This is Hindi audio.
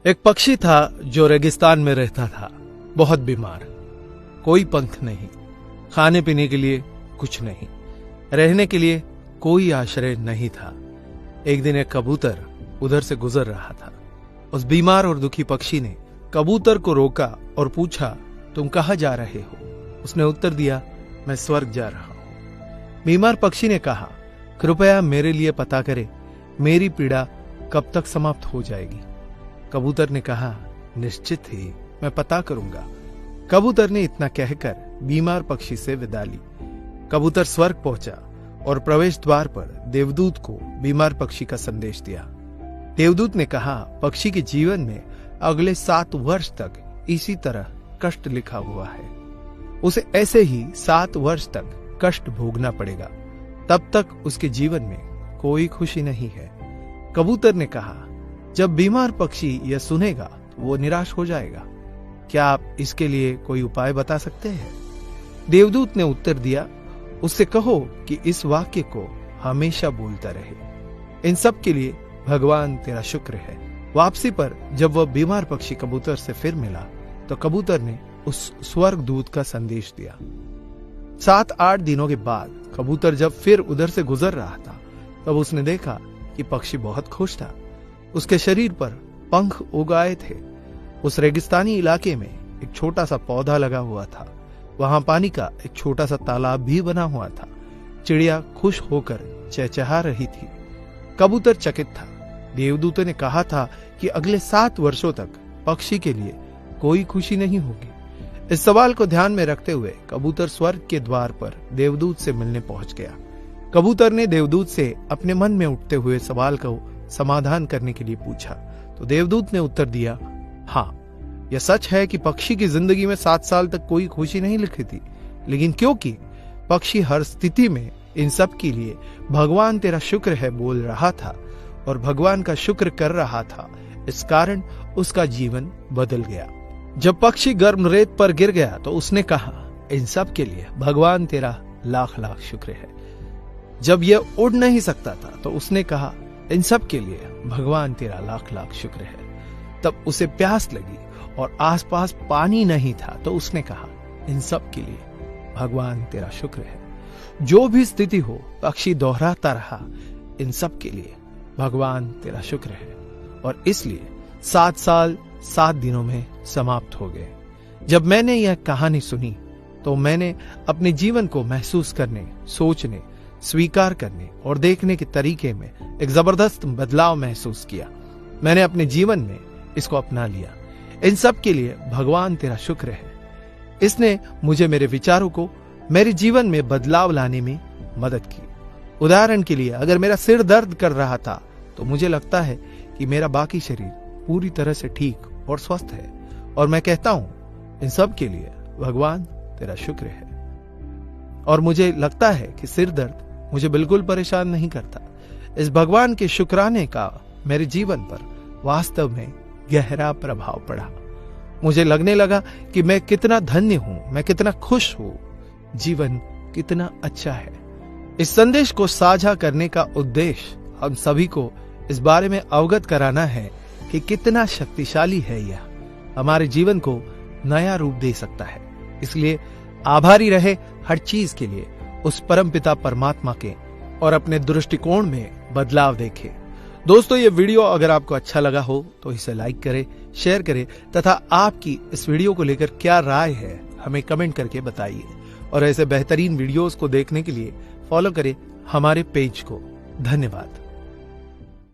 एक पक्षी था जो रेगिस्तान में रहता था, बहुत बीमार। कोई पंख नहीं, खाने पीने के लिए कुछ नहीं, रहने के लिए कोई आश्रय नहीं था। एक दिन एक कबूतर उधर से गुजर रहा था। उस बीमार और दुखी पक्षी ने कबूतर को रोका और पूछा, तुम कहाँ जा रहे हो? उसने उत्तर दिया, मैं स्वर्ग जा रहा हूं। बीमार पक्षी ने कहा, कृपया मेरे लिए पता करें, मेरी पीड़ा कब तक समाप्त हो जाएगी? कबूतर ने कहा, निश्चित ही मैं पता करूंगा। कबूतर ने इतना कहकर बीमार पक्षी से विदा ली। कबूतर स्वर्ग पहुंचा और प्रवेश द्वार पर देवदूत को बीमार पक्षी का संदेश दिया। देवदूत ने कहा, पक्षी के जीवन में अगले 7 वर्ष तक इसी तरह कष्ट लिखा हुआ है। उसे ऐसे ही 7 वर्ष तक कष्ट भोगना पड़ेगा। तब तक उसके जीवन में कोई खुशी नहीं है। कबूतर ने कहा, जब बीमार पक्षी यह सुनेगा तो वो निराश हो जाएगा। क्या आप इसके लिए कोई उपाय बता सकते हैं? देवदूत ने उत्तर दिया, उससे कहो कि इस वाक्य को हमेशा बोलता रहे, इन सब के लिए भगवान तेरा शुक्र है। वापसी पर जब वह बीमार पक्षी कबूतर से फिर मिला तो कबूतर ने उस स्वर्ग दूत का संदेश दिया। 7-8 दिनों के बाद कबूतर जब फिर उधर से गुजर रहा था तब उसने देखा कि पक्षी बहुत खुश था। उसके शरीर पर पंख उग आए थे। उस रेगिस्तानी इलाके में एक छोटा सा पौधा लगा हुआ था। वहां पानी का एक छोटा सा तालाब भी बना हुआ था। चिड़िया खुश होकर चहचहा रही थी। कबूतर चकित था। देवदूत ने कहा था कि अगले 7 वर्षों तक पक्षी के लिए कोई खुशी नहीं होगी। इस सवाल को ध्यान में रखते हुए कबूतर स्वर्ग के द्वार पर देवदूत से मिलने पहुंच गया। कबूतर ने देवदूत से अपने मन में उठते हुए सवाल को समाधान करने के लिए पूछा तो देवदूत ने उत्तर दिया, हाँ, यह सच है कि पक्षी की जिंदगी में 7 साल तक कोई खुशी नहीं लिखी थी, लेकिन क्योंकि पक्षी हर स्थिति में इन सब के लिए भगवान तेरा शुक्र है बोल रहा था और भगवान का शुक्र कर रहा था, इस कारण उसका जीवन बदल गया। जब पक्षी गर्म रेत पर गिर गया तो उसने कहा, इन सब के लिए भगवान तेरा लाख लाख शुक्र है। जब यह उड़ नहीं सकता था तो उसने कहा, इन सब के लिए भगवान तेरा लाख लाख शुक्र है। तब उसे प्यास लगी और आसपास पानी नहीं था तो उसने कहा, इन सब के लिए भगवान तेरा शुक्र है। जो भी स्थिति हो, पक्षी दोहराता रहा, इन सब के लिए भगवान तेरा शुक्र है। और इसलिए 7 साल 7 दिनों में समाप्त हो गए। जब मैंने यह कहानी सुनी तो मैंने अपने जीवन को महसूस करने, सोचने, स्वीकार करने और देखने के तरीके में एक जबरदस्त बदलाव महसूस किया। मैंने अपने जीवन में इसको अपना लिया। इन सब के लिए भगवान तेरा शुक्र है। इसने मुझे मेरे विचारों को मेरे जीवन में बदलाव लाने में मदद की। उदाहरण के लिए, अगर मेरा सिर दर्द कर रहा था तो मुझे लगता है कि मेरा बाकी शरीर पूरी तरह से ठीक और स्वस्थ है और मैं कहता हूं, इन सब के लिए भगवान तेरा शुक्र है। और मुझे लगता है कि सिर दर्द मुझे बिल्कुल परेशान नहीं करता। इस भगवान के शुक्राने का मेरे जीवन पर वास्तव में गहरा प्रभाव पड़ा। मुझे लगने लगा कि मैं कितना धन्य हूं, मैं कितना खुश हूं, जीवन कितना अच्छा है। इस संदेश को साझा करने का उद्देश्य हम सभी को इस बारे में अवगत कराना है कि कितना शक्तिशाली है यह, हमारे जीवन को नया रूप दे सकता है। इसलिए आभारी रहे हर चीज के लिए, उस परमपिता परमात्मा के, और अपने दृष्टिकोण में बदलाव देखे। दोस्तों, ये वीडियो अगर आपको अच्छा लगा हो तो इसे लाइक करें, शेयर करें तथा आपकी इस वीडियो को लेकर क्या राय है हमें कमेंट करके बताइए। और ऐसे बेहतरीन वीडियोस को देखने के लिए फॉलो करें हमारे पेज को। धन्यवाद।